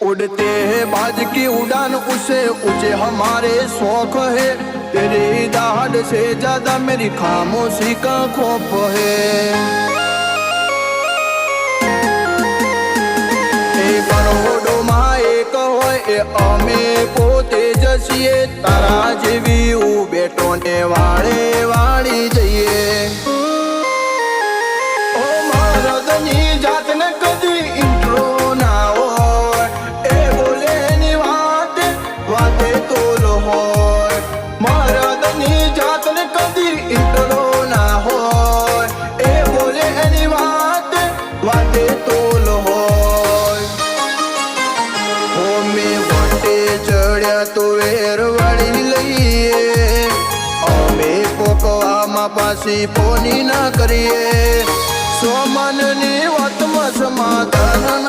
उड़ते हैं बाज की उड़ान उसे ऊंचे हमारे शौक है। तेरी दाढ़ से ज्यादा मेरी खामोशी का खौफ है। करोड़ों માં એક હોય એ અમે પોતે જ છીએ। તારા જેવી બેટો ને વાળે વાળી જઈએ। ઓ મરદની જાતને કદી ઇન્ટ્રો ના હોય, એ બોલે એની વાતે વાતે તોલ હોય। મરદની જાતને કદી ઇન્ટ્રો ના હોય, એ બોલે એની વાતે વાતે તોલ હોય। तो वेर वળી લઈએ અમે કોકવામાં પાછી પોની ના કરીએ। સોમનની વાતમાં સમાધાન